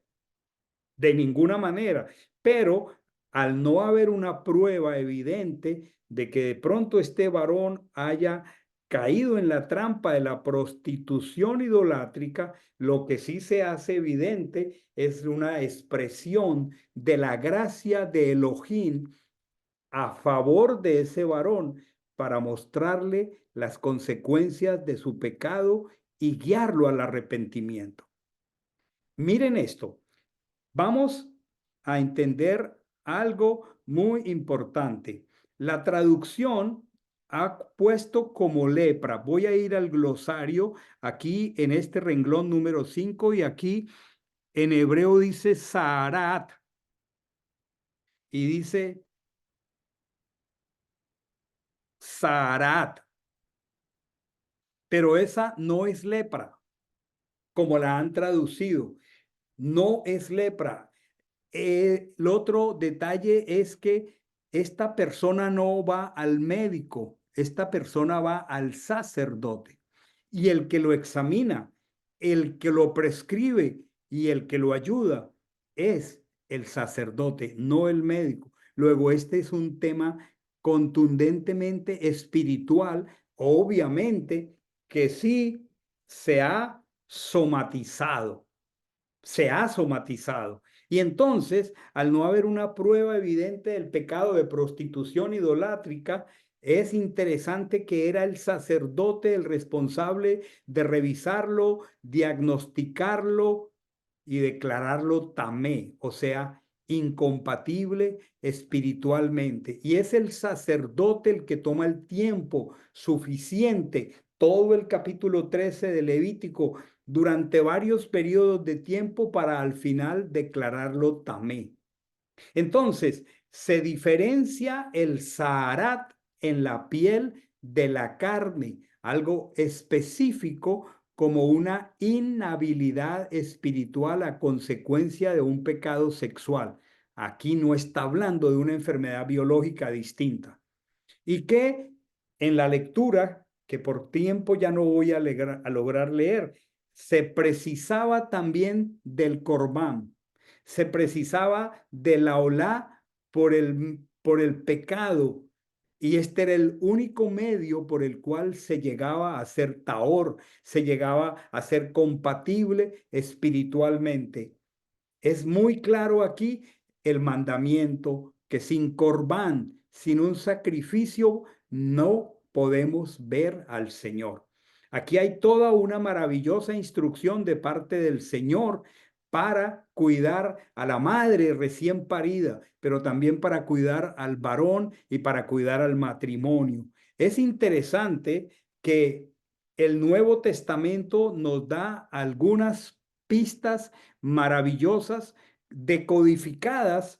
de ninguna manera, pero al no haber una prueba evidente de que de pronto este varón haya caído en la trampa de la prostitución idolátrica, lo que sí se hace evidente es una expresión de la gracia de Elohim a favor de ese varón para mostrarle las consecuencias de su pecado y guiarlo al arrepentimiento. Miren esto. Vamos a entender algo muy importante. La traducción ha puesto como lepra. Voy a ir al glosario aquí en este renglón número 5 y aquí en hebreo dice Zaharat y dice Zaharat, pero esa no es lepra como la han traducido. No es lepra. El otro detalle es que esta persona no va al médico, esta persona va al sacerdote. Y el que lo examina, el que lo prescribe y el que lo ayuda es el sacerdote, no el médico. Luego, este es un tema contundentemente espiritual, obviamente que sí se ha somatizado, se ha somatizado. Y entonces, al no haber una prueba evidente del pecado de prostitución idolátrica, es interesante que era el sacerdote el responsable de revisarlo, diagnosticarlo y declararlo tamé, o sea, incompatible espiritualmente. Y es el sacerdote el que toma el tiempo suficiente, todo el capítulo 13 de Levítico, durante varios periodos de tiempo para al final declararlo tamé. Entonces, se diferencia el Zaharat en la piel de la carne, algo específico como una inhabilidad espiritual a consecuencia de un pecado sexual. Aquí no está hablando de una enfermedad biológica distinta. Y que en la lectura, que por tiempo ya no voy a lograr leer, se precisaba también del corbán, se precisaba de la olá por el pecado, y este era el único medio por el cual se llegaba a ser taor, se llegaba a ser compatible espiritualmente. Es muy claro aquí el mandamiento que sin corbán, sin un sacrificio, no podemos ver al Señor. Aquí hay toda una maravillosa instrucción de parte del Señor para cuidar a la madre recién parida, pero también para cuidar al varón y para cuidar al matrimonio. Es interesante que el Nuevo Testamento nos da algunas pistas maravillosas decodificadas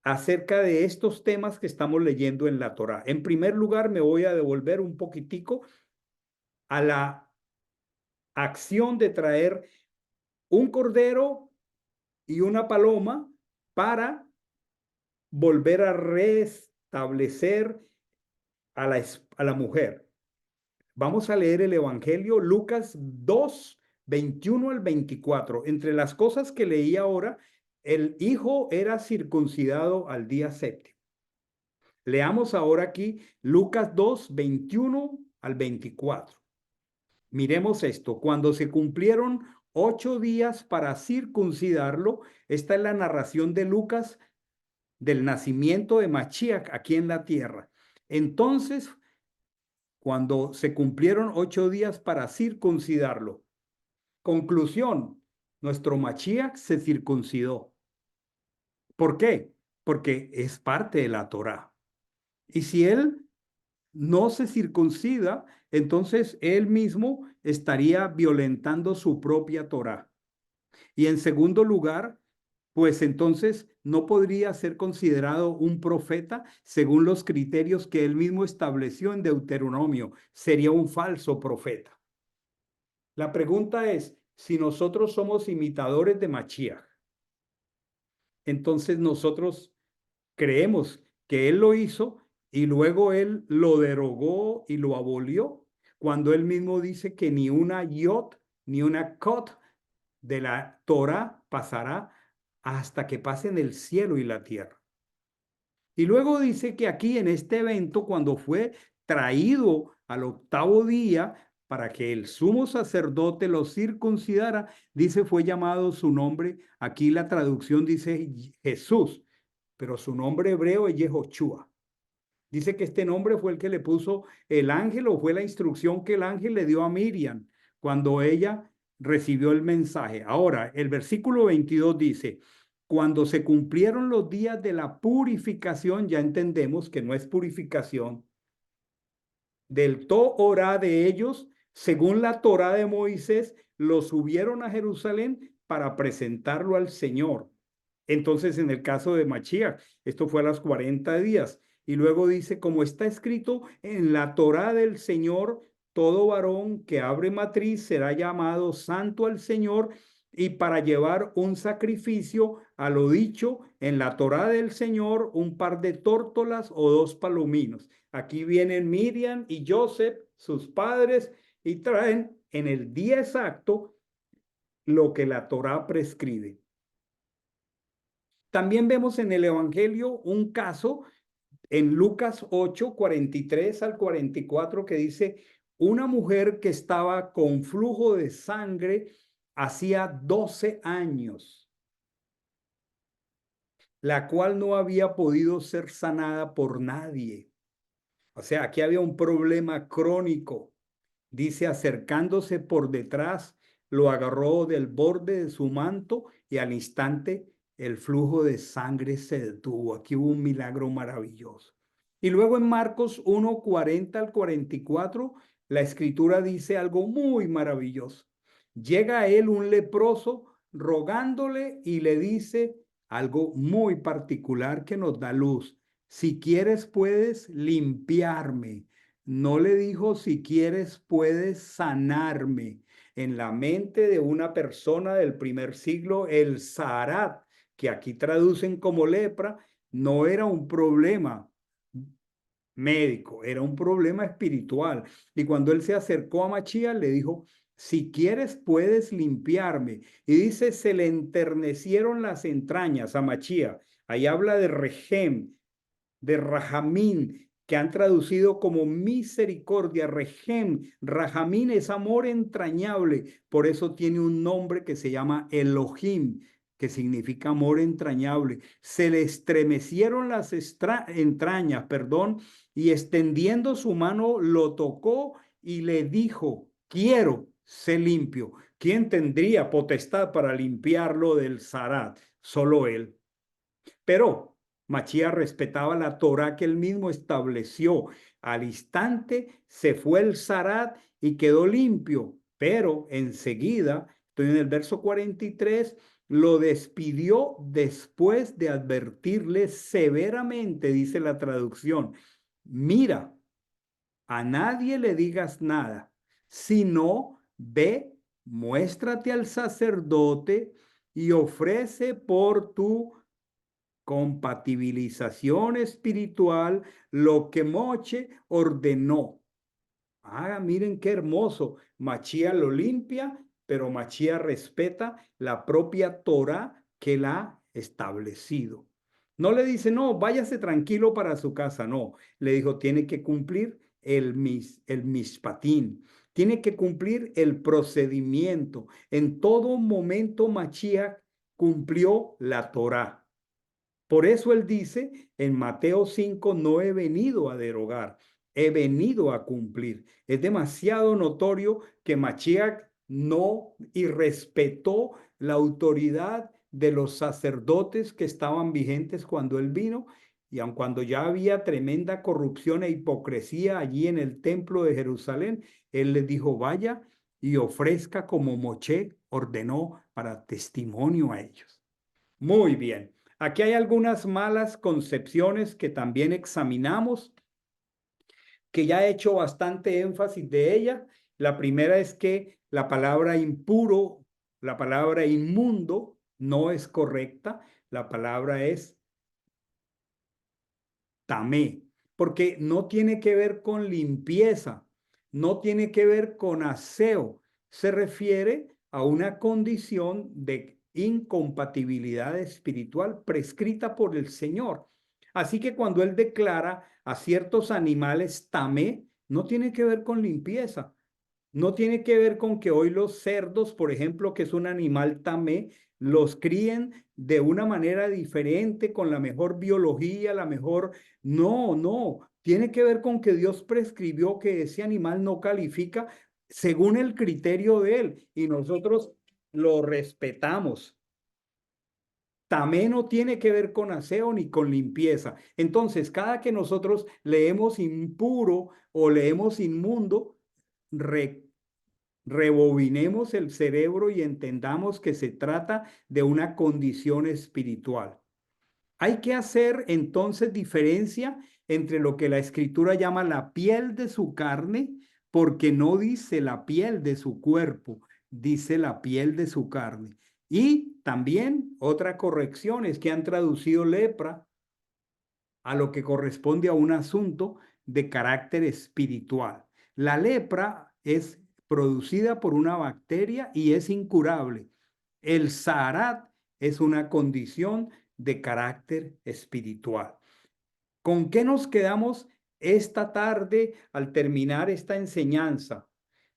acerca de estos temas que estamos leyendo en la Torá. En primer lugar, me voy a devolver un poquitico a la acción de traer un cordero y una paloma para volver a restablecer a la mujer. Vamos a leer el Evangelio, Lucas 2, 21 al 24. Entre las cosas que leí ahora, el hijo era circuncidado al día séptimo. Leamos ahora aquí Lucas 2, 21 al 24. Miremos esto. Cuando se cumplieron 8 días para circuncidarlo, esta es la narración de Lucas del nacimiento de Machiach aquí en la tierra. Entonces, cuando se cumplieron 8 días para circuncidarlo. Conclusión, nuestro Machiach se circuncidó. ¿Por qué? Porque es parte de la Torá. Y si él no se circuncida, entonces él mismo estaría violentando su propia Torá. Y en segundo lugar, pues entonces no podría ser considerado un profeta según los criterios que él mismo estableció en Deuteronomio. Sería un falso profeta. La pregunta es, si nosotros somos imitadores de Mashiach, entonces nosotros creemos que él lo hizo y luego él lo derogó y lo abolió, cuando él mismo dice que ni una yot ni una kot de la Torah pasará hasta que pasen el cielo y la tierra. Y luego dice que aquí en este evento, cuando fue traído al octavo día para que el sumo sacerdote lo circuncidara, dice fue llamado su nombre, aquí la traducción dice Jesús, pero su nombre hebreo es Yehoshua. Dice que este nombre fue el que le puso el ángel o fue la instrucción que el ángel le dio a Miriam cuando ella recibió el mensaje. Ahora, el versículo 22 dice, cuando se cumplieron los días de la purificación, ya entendemos que no es purificación, del Torah de ellos, según la Torah de Moisés, lo subieron a Jerusalén para presentarlo al Señor. Entonces, en el caso de Mashiach, esto fue a los 40 días. Y luego dice, como está escrito en la Torá del Señor, todo varón que abre matriz será llamado santo al Señor, y para llevar un sacrificio a lo dicho en la Torá del Señor, un par de tórtolas o dos palominos. Aquí vienen Miriam y Joseph, sus padres, y traen en el día exacto lo que la Torá prescribe. También vemos en el Evangelio un caso en Lucas 8, 43 al 44, que dice, una mujer que estaba con flujo de sangre hacía 12 años, la cual no había podido ser sanada por nadie. O sea, aquí había un problema crónico. Dice, acercándose por detrás, lo agarró del borde de su manto y al instante el flujo de sangre se detuvo. Aquí hubo un milagro maravilloso. Y luego en Marcos 1, 40 al 44, la escritura dice algo muy maravilloso. Llega a él un leproso rogándole y le dice algo muy particular que nos da luz. Si quieres, puedes limpiarme. No le dijo, si quieres, puedes sanarme. En la mente de una persona del primer siglo, el Zaharat, que aquí traducen como lepra, no era un problema médico, era un problema espiritual. Y cuando él se acercó a Machías, le dijo, si quieres, puedes limpiarme. Y dice, se le enternecieron las entrañas a Machías. Ahí habla de Rehem, de Rajamín, que han traducido como misericordia. Rehem, Rajamín es amor entrañable, por eso tiene un nombre que se llama Elohim, que significa amor entrañable. Se le estremecieron las entrañas, perdón, y extendiendo su mano lo tocó y le dijo, quiero, sé limpio. ¿Quién tendría potestad para limpiarlo del zarat? Solo él. Pero Machías respetaba la Torá que él mismo estableció. Al instante se fue el zarat y quedó limpio, pero enseguida, estoy en el verso 43, lo despidió después de advertirle severamente, dice la traducción, mira, a nadie le digas nada, sino ve, muéstrate al sacerdote y ofrece por tu compatibilización espiritual lo que Moche ordenó. Ah, miren qué hermoso. Machía lo limpia, pero Machía respeta la propia Torah que la ha establecido. No le dice, no, váyase tranquilo para su casa. No, le dijo, tiene que cumplir el mishpatín, tiene que cumplir el procedimiento. En todo momento Machía cumplió la Torah. Por eso él dice en Mateo 5, no he venido a derogar, he venido a cumplir. Es demasiado notorio que Mashiach no irrespetó la autoridad de los sacerdotes que estaban vigentes cuando él vino, y aun cuando ya había tremenda corrupción e hipocresía allí en el templo de Jerusalén, él les dijo, vaya y ofrezca como Moche ordenó para testimonio a ellos. Muy bien. Aquí hay algunas malas concepciones que también examinamos, que ya he hecho bastante énfasis de ella. La primera es que la palabra impuro, la palabra inmundo, no es correcta. La palabra es tamé, porque no tiene que ver con limpieza, no tiene que ver con aseo, se refiere a una condición de incompatibilidad espiritual prescrita por el Señor. Así que cuando Él declara a ciertos animales tamé, no tiene que ver con limpieza, no tiene que ver con que hoy los cerdos, por ejemplo, que es un animal tamé, los críen de una manera diferente, con la mejor biología, la mejor... No, no. Tiene que ver con que Dios prescribió que ese animal no califica según el criterio de él y nosotros lo respetamos. También no tiene que ver con aseo ni con limpieza. Entonces, cada que nosotros leemos impuro o leemos inmundo, rebobinemos el cerebro y entendamos que se trata de una condición espiritual. Hay que hacer entonces diferencia entre lo que la escritura llama la piel de su carne, porque no dice la piel de su cuerpo, dice la piel de su carne. Y también otra corrección es que han traducido lepra a lo que corresponde a un asunto de carácter espiritual. La lepra es producida por una bacteria y es incurable. El Saharat es una condición de carácter espiritual. ¿Con qué nos quedamos esta tarde al terminar esta enseñanza?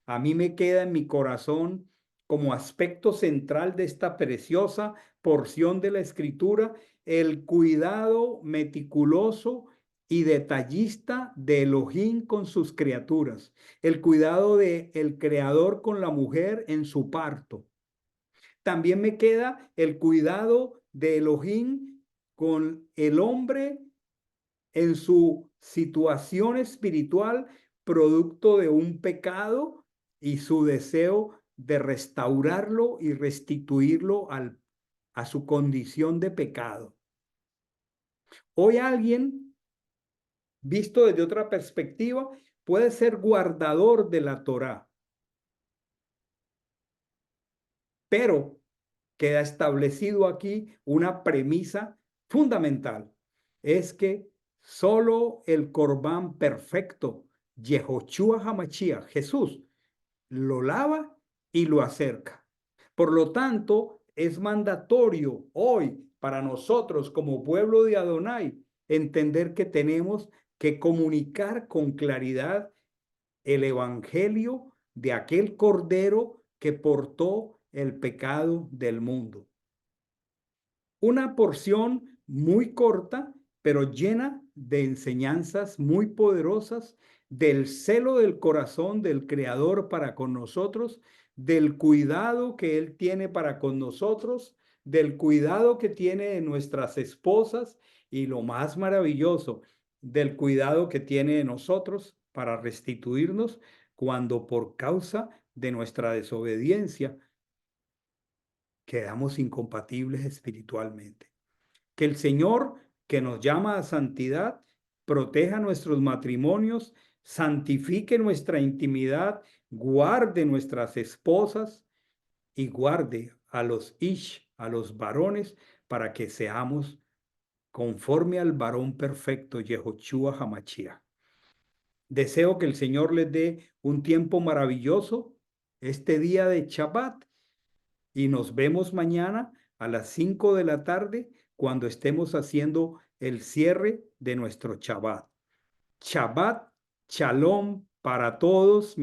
A mí me queda en mi corazón como aspecto central de esta preciosa porción de la escritura el cuidado meticuloso y detallista de Elohim con sus criaturas, el cuidado de el creador con la mujer en su parto. También me queda el cuidado de Elohim con el hombre en su situación espiritual, producto de un pecado y su deseo de restaurarlo y restituirlo a su condición de pecado. Hoy alguien, visto desde otra perspectiva, puede ser guardador de la Torá, pero queda establecido aquí una premisa fundamental, es que solo el Corbán perfecto, Yehoshua HaMashiach, Jesús, lo lava y lo acerca. Por lo tanto, es mandatorio hoy para nosotros como pueblo de Adonai entender que tenemos que comunicar con claridad el evangelio de aquel cordero que portó el pecado del mundo. Una porción muy corta, pero llena de enseñanzas muy poderosas del celo del corazón del Creador para con nosotros, del cuidado que Él tiene para con nosotros, del cuidado que tiene de nuestras esposas y lo más maravilloso, del cuidado que tiene de nosotros para restituirnos cuando por causa de nuestra desobediencia quedamos incompatibles espiritualmente. Que el Señor, que nos llama a santidad, proteja nuestros matrimonios, santifique nuestra intimidad, guarde nuestras esposas y guarde a los a los varones, para que seamos conforme al varón perfecto, Yehoshua HaMashiach. Deseo que el Señor les dé un tiempo maravilloso este día de Shabbat y nos vemos mañana a las 5 de la tarde cuando estemos haciendo el cierre de nuestro Shabbat. Shabbat, Shalom para todos.